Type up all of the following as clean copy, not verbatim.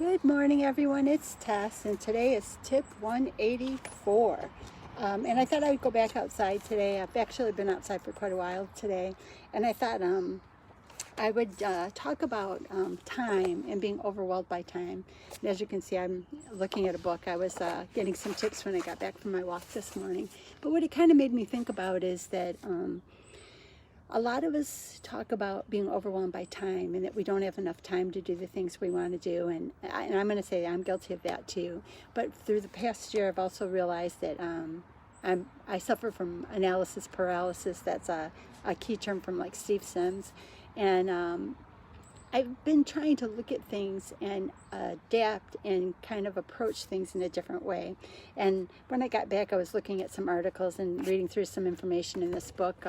Good morning, everyone. It's Tess, and today is tip 184. And I thought I would go back outside today. I've actually been outside for quite a while today, and I thought I would talk about time and being overwhelmed by time. And as you can see, I'm looking at a book. I was getting some tips when I got back from my walk this morning. But what it kind of made me think about is that a lot of us talk about being overwhelmed by time and that we don't have enough time to do the things we want to do. And I'm going to say I'm guilty of that too. But through the past year, I've also realized that I suffer from analysis paralysis. That's a key term from like Steve Sims. And I've been trying to look at things and adapt and kind of approach things in a different way. And when I got back, I was looking at some articles and reading through some information in this book.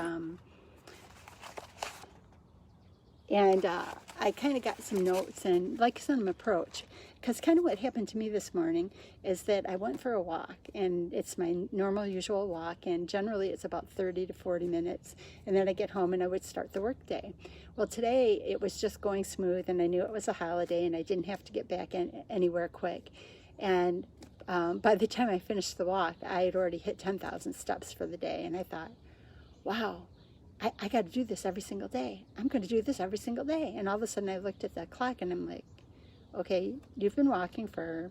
And I kind of got some notes and like some approach, because kind of what happened to me this morning is that I went for a walk, and it's my normal usual walk, and generally it's about 30 to 40 minutes, and then I get home and I would start the work day. Well, today it was just going smooth, and I knew it was a holiday and I didn't have to get back anywhere quick. And by the time I finished the walk, I had already hit 10,000 steps for the day, and I thought, wow, I got to do this every single day. I'm going to do this every single day. And all of a sudden I looked at the clock and I'm like, okay, you've been walking for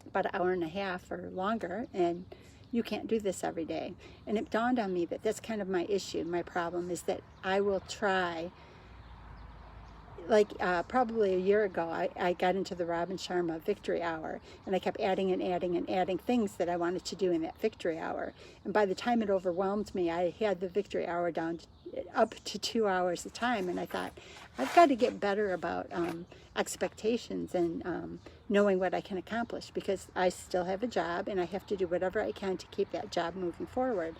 about an hour and a half or longer, and you can't do this every day. And it dawned on me that that's kind of my issue. My problem is that I will try, like probably a year ago, I got into the Robin Sharma victory hour, and I kept adding and adding and adding things that I wanted to do in that victory hour. And by the time it overwhelmed me, I had the victory hour down up to 2 hours a time. And I thought, I've got to get better about expectations and knowing what I can accomplish, because I still have a job and I have to do whatever I can to keep that job moving forward.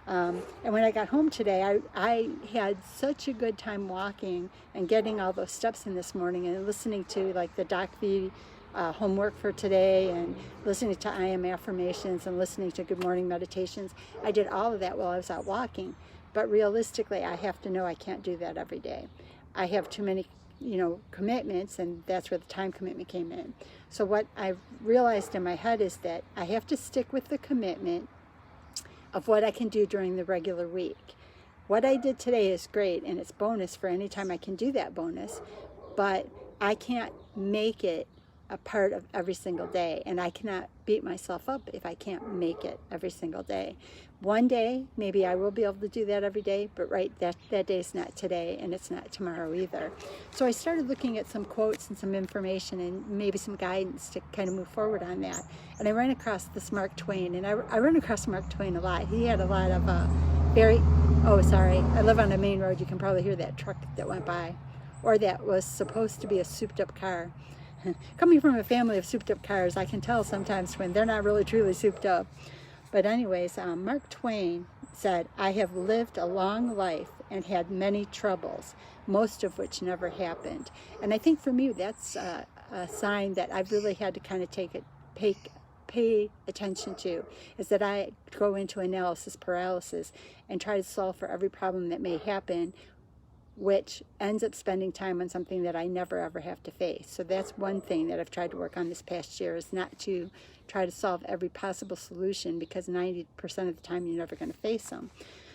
And when I got home today, I had such a good time walking and getting all those steps in this morning, and listening to like the Doc V homework for today, and listening to I Am affirmations, and listening to good morning meditations. I did all of that while I was out walking. But realistically, I have to know I can't do that every day. I have too many, commitments, and that's where the time commitment came in. So what I've realized in my head is that I have to stick with the commitment of what I can do during the regular week. What I did today is great, and it's bonus for any time I can do that bonus, but I can't make it a part of every single day, and I cannot beat myself up if I can't make it every single day. One day, maybe I will be able to do that every day, but that day's not today, and it's not tomorrow either. So I started looking at some quotes and some information and maybe some guidance to kind of move forward on that. And I ran across this Mark Twain, and I run across Mark Twain a lot. He had a lot of I live on a main road. You can probably hear that truck that went by, or that was supposed to be a souped up car. Coming from a family of souped up cars, I can tell sometimes when they're not really truly souped up. But anyways, Mark Twain said, "I have lived a long life and had many troubles, most of which never happened." And I think for me, that's a sign that I've really had to kind of pay attention to, is that I go into analysis paralysis and try to solve for every problem that may happen, which ends up spending time on something that I never ever have to face. So that's one thing that I've tried to work on this past year, is not to try to solve every possible solution, because 90% of the time you're never going to face them.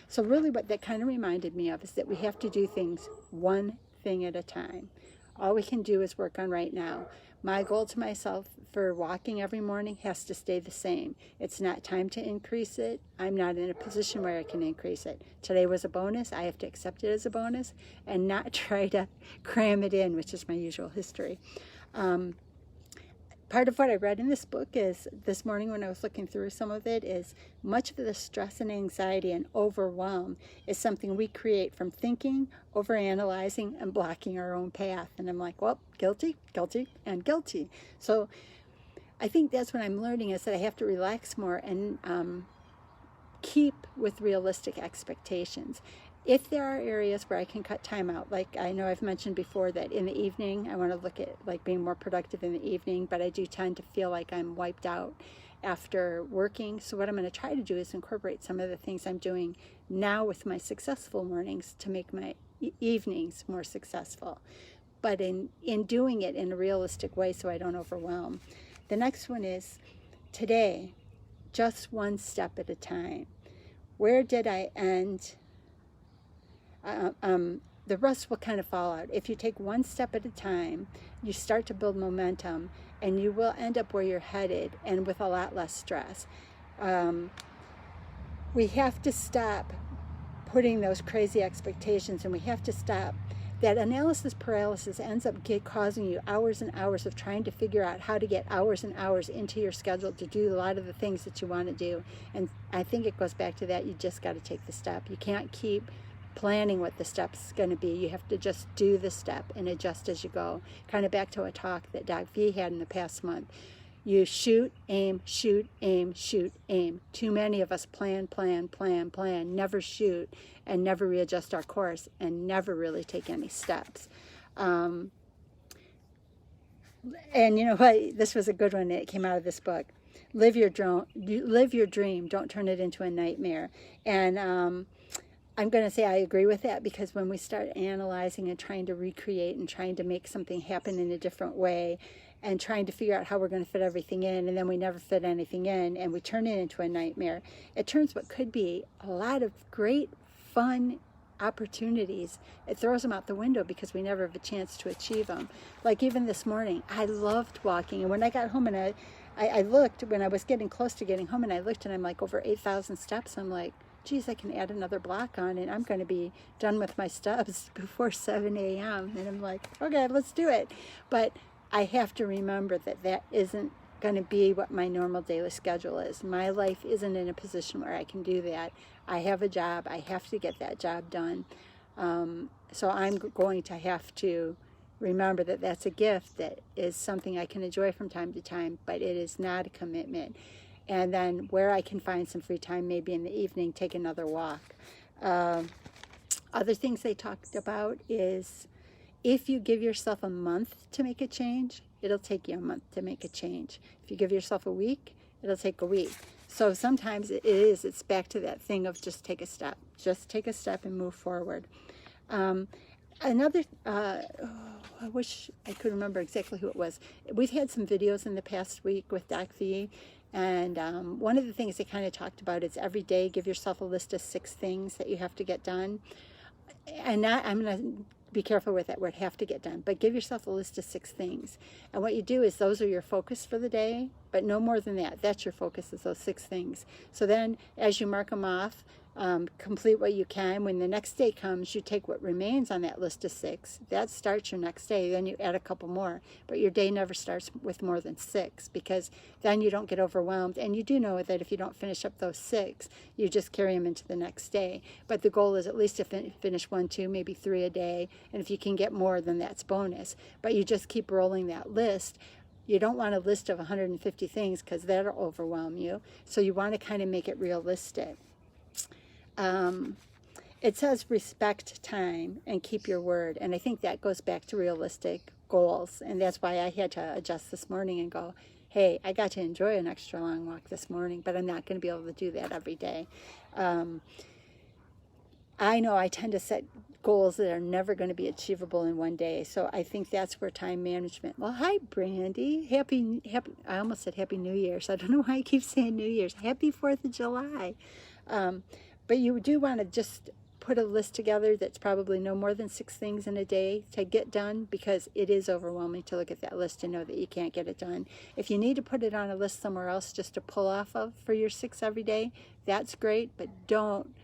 So really what that kind of reminded me of is that we have to do things one thing at a time. All we can do is work on right now. My goal to myself for walking every morning has to stay the same. It's not time to increase it. I'm not in a position where I can increase it. Today was a bonus. I have to accept it as a bonus and not try to cram it in, which is my usual history. Part of what I read in this book is, this morning when I was looking through some of it, is much of the stress and anxiety and overwhelm is something we create from thinking, overanalyzing, and blocking our own path. And I'm like, well, guilty, guilty, and guilty. So I think that's what I'm learning, is that I have to relax more and keep with realistic expectations. If there are areas where I can cut time out, like I know I've mentioned before that in the evening, I want to look at like being more productive in the evening, but I do tend to feel like I'm wiped out after working. So what I'm going to try to do is incorporate some of the things I'm doing now with my successful mornings to make my evenings more successful. but in doing it in a realistic way so I don't overwhelm. The next one is today, just one step at a time. Where did I end? The rest will kind of fall out. If you take one step at a time, you start to build momentum, and you will end up where you're headed and with a lot less stress. We have to stop putting those crazy expectations, and we have to stop. That analysis paralysis ends up causing you hours and hours of trying to figure out how to get hours and hours into your schedule to do a lot of the things that you want to do. And I think it goes back to that. You just got to take the step. You can't keep planning what the step's going to be. You have to just do the step and adjust as you go. Kind of back to a talk that Doc V had in the past month. You shoot, aim, shoot, aim, shoot, aim. Too many of us plan, never shoot, and never readjust our course, and never really take any steps. And you know what? This was a good one. It came out of this book. Live your dream. Don't turn it into a nightmare. And I'm going to say I agree with that, because when we start analyzing and trying to recreate and trying to make something happen in a different way, and trying to figure out how we're going to fit everything in, and then we never fit anything in, and we turn it into a nightmare. It turns what could be a lot of great, fun opportunities, it throws them out the window because we never have a chance to achieve them. Like even this morning, I loved walking, and when I got home and I looked, when I was getting close to getting home, and I looked, and I'm like over 8,000 steps. I'm like, geez, I can add another block on, and I'm going to be done with my steps before 7 a.m. And I'm like, okay, let's do it. But I have to remember that that isn't going to be what my normal daily schedule is. My life isn't in a position where I can do that. I have a job. I have to get that job done. So I'm going to have to remember that that's a gift, that is something I can enjoy from time to time, but it is not a commitment. And then where I can find some free time, maybe in the evening, take another walk. Other things they talked about is, if you give yourself a month to make a change, it'll take you a month to make a change. If you give yourself a week, it'll take a week. So sometimes it's back to that thing of just take a step. Just take a step and move forward. I wish I could remember exactly who it was. We've had some videos in the past week with Doc V, and one of the things they kind of talked about is every day give yourself a list of 6 things that you have to get done. And I'm going to be careful with that word, have to get done, but give yourself a list of 6 things. And what you do is those are your focus for the day, but no more than that. That's your focus, is those 6 things. So then as you mark them off, complete what you can. When the next day comes, you take what remains on that list of 6. That starts your next day. Then you add a couple more. But your day never starts with more than 6, because then you don't get overwhelmed. And you do know that if you don't finish up those 6, you just carry them into the next day. But the goal is at least to finish 1, 2, maybe 3 a day. And if you can get more, then that's bonus. But you just keep rolling that list. You don't want a list of 150 things, because that'll overwhelm you. So you want to kind of make it realistic. It says respect time and keep your word. And I think that goes back to realistic goals. And that's why I had to adjust this morning and go, hey, I got to enjoy an extra long walk this morning, but I'm not going to be able to do that every day. I know I tend to set goals that are never going to be achievable in one day. So I think that's where time management. Well, hi, Brandy. Happy, I almost said Happy New Year's. I don't know why I keep saying New Year's. Happy 4th of July. But you do want to just put a list together that's probably no more than 6 things in a day to get done, because it is overwhelming to look at that list and know that you can't get it done. If you need to put it on a list somewhere else just to pull off of for your 6 every day, that's great, but don't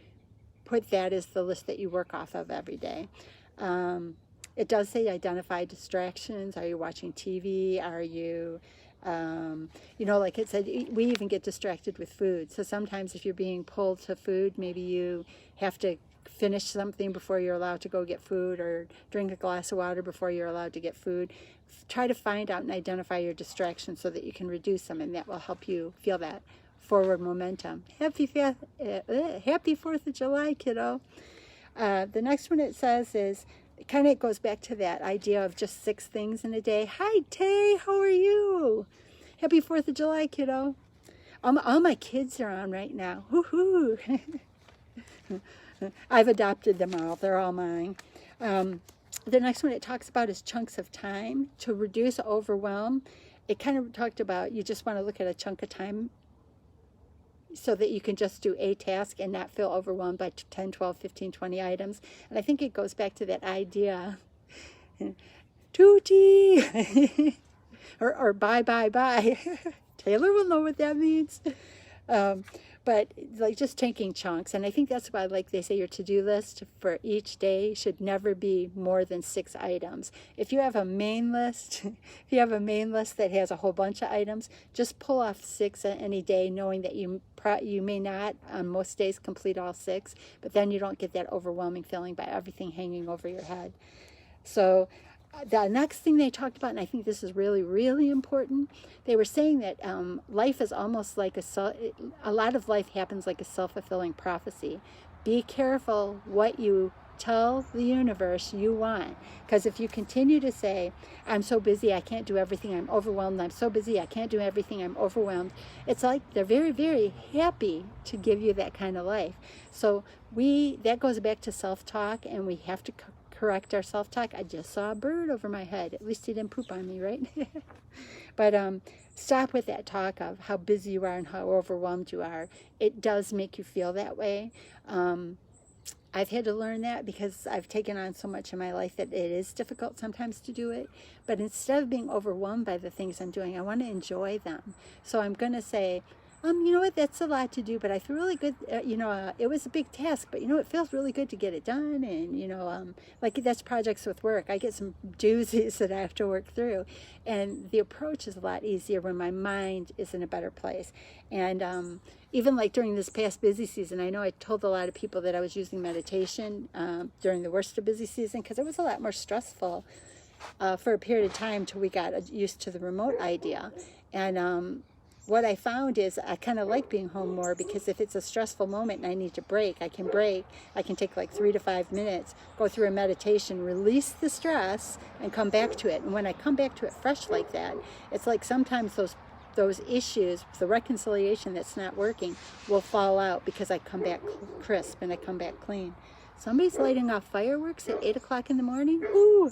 put that as the list that you work off of every day. It does say identify distractions. Are you watching TV? Are you... like it said, we even get distracted with food. So sometimes if you're being pulled to food, maybe you have to finish something before you're allowed to go get food, or drink a glass of water before you're allowed to get food. Try to find out and identify your distractions so that you can reduce them, and that will help you feel that forward momentum. Happy 4th of July, kiddo. The next one it says is, kind of goes back to that idea of just 6 things in a day. Hi, Tay, how are you? Happy 4th of July, kiddo. All my kids are on right now. Woohoo! I've adopted them all. They're all mine. The next one it talks about is chunks of time. To reduce overwhelm, it kind of talked about you just want to look at a chunk of time so that you can just do a task and not feel overwhelmed by 10, 12, 15, 20 items. And I think it goes back to that idea, Tootie, or bye, bye, bye. Taylor will know what that means. But like just taking chunks. And I think that's why, like they say, your to-do list for each day should never be more than 6 items. If you have a main list, that has a whole bunch of items, just pull off 6 any day, knowing that you may not on most days complete all 6, but then you don't get that overwhelming feeling by everything hanging over your head. So the next thing they talked about, and I think this is really, really important, they were saying that life is almost like a lot of life happens like a self-fulfilling prophecy. Be careful what you tell the universe you want, because if you continue to say, I'm so busy, I can't do everything, I'm overwhelmed, I'm so busy, I can't do everything, I'm overwhelmed, it's like they're very, very happy to give you that kind of life. So that goes back to self-talk, and we have to correct our self-talk. I just saw a bird over my head. At least he didn't poop on me, right? But stop with that talk of how busy you are and how overwhelmed you are. It does make you feel that way. I've had to learn that because I've taken on so much in my life that it is difficult sometimes to do it. But instead of being overwhelmed by the things I'm doing, I want to enjoy them. So I'm going to say, you know what, that's a lot to do, but I feel really good, it was a big task, but it feels really good to get it done. And, like that's projects with work. I get some doozies that I have to work through. And the approach is a lot easier when my mind is in a better place. And even like during this past busy season, I know I told a lot of people that I was using meditation during the worst of busy season because it was a lot more stressful for a period of time till we got used to the remote idea. And what I found is I kind of like being home more, because if it's a stressful moment and I need to break, I can take like 3 to 5 minutes, go through a meditation, release the stress, and come back to it. And when I come back to it fresh like that, it's like sometimes those issues, the reconciliation that's not working, will fall out because I come back crisp and I come back clean. Somebody's lighting off fireworks at 8 o'clock in the morning. Ooh!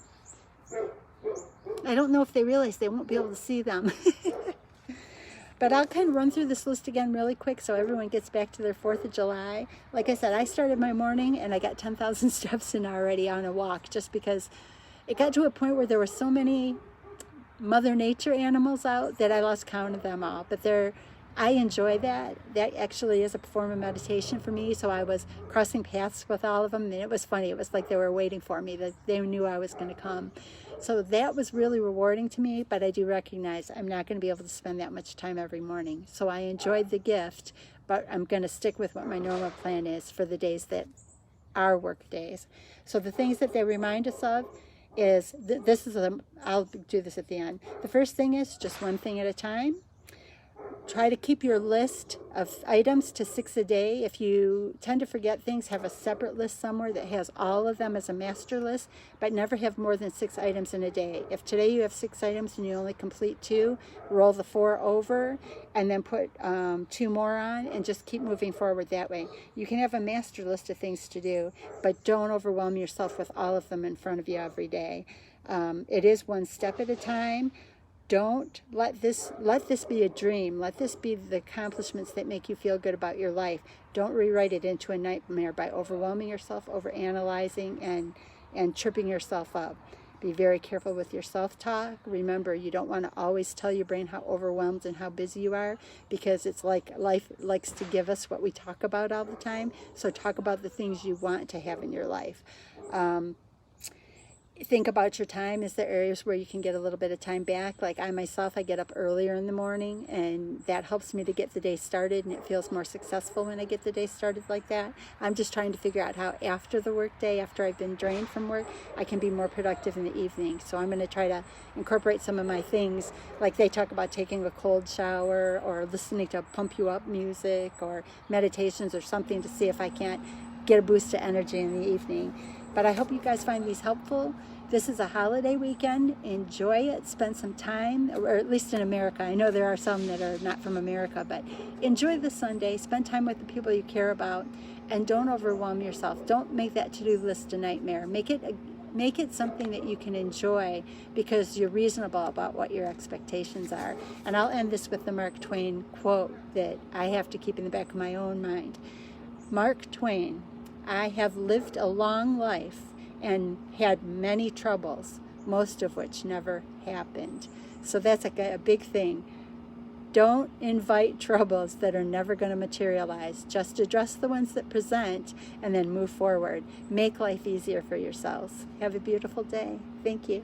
I don't know if they realize they won't be able to see them. But I'll kind of run through this list again really quick so everyone gets back to their 4th of July. Like I said, I started my morning and I got 10,000 steps in already on a walk, just because it got to a point where there were so many Mother Nature animals out that I lost count of them all. But I enjoy that. That actually is a form of meditation for me. So I was crossing paths with all of them, and it was funny. It was like they were waiting for me, that they knew I was going to come. So that was really rewarding to me, but I do recognize I'm not going to be able to spend that much time every morning. So I enjoyed the gift, but I'm going to stick with what my normal plan is for the days that are work days. So the things that they remind us of is, I'll do this at the end. The first thing is just one thing at a time. Try to keep your list of items to 6 a day. If you tend to forget things, have a separate list somewhere that has all of them as a master list, but never have more than 6 items in a day. If today you have 6 items and you only complete 2, roll the 4 over and then put 2 more on, and just keep moving forward that way. You can have a master list of things to do, but don't overwhelm yourself with all of them in front of you every day. It is one step at a time. Don't let this be a dream. Let this be the accomplishments that make you feel good about your life. Don't rewrite it into a nightmare by overwhelming yourself, overanalyzing, and tripping yourself up. Be very careful with your self-talk. Remember, you don't want to always tell your brain how overwhelmed and how busy you are, because it's like life likes to give us what we talk about all the time. So talk about the things you want to have in your life. Think about your time. Is there areas where you can get a little bit of time back? Like I myself, I get up earlier in the morning, and that helps me to get the day started, and it feels more successful when I get the day started like that. I'm just trying to figure out how after the work day, after I've been drained from work, I can be more productive in the evening. So I'm going to try to incorporate some of my things, like they talk about taking a cold shower or listening to pump you up music or meditations or something, to see if I can't get a boost of energy in the evening. But I hope you guys find these helpful. This is a holiday weekend. Enjoy it. Spend some time, or at least in America. I know there are some that are not from America, but enjoy the Sunday. Spend time with the people you care about, and don't overwhelm yourself. Don't make that to-do list a nightmare. Make it Make it something that you can enjoy because you're reasonable about what your expectations are. And I'll end this with the Mark Twain quote that I have to keep in the back of my own mind. Mark Twain, I have lived a long life and had many troubles, most of which never happened. So that's a big thing. Don't invite troubles that are never going to materialize. Just address the ones that present and then move forward. Make life easier for yourselves. Have a beautiful day. Thank you.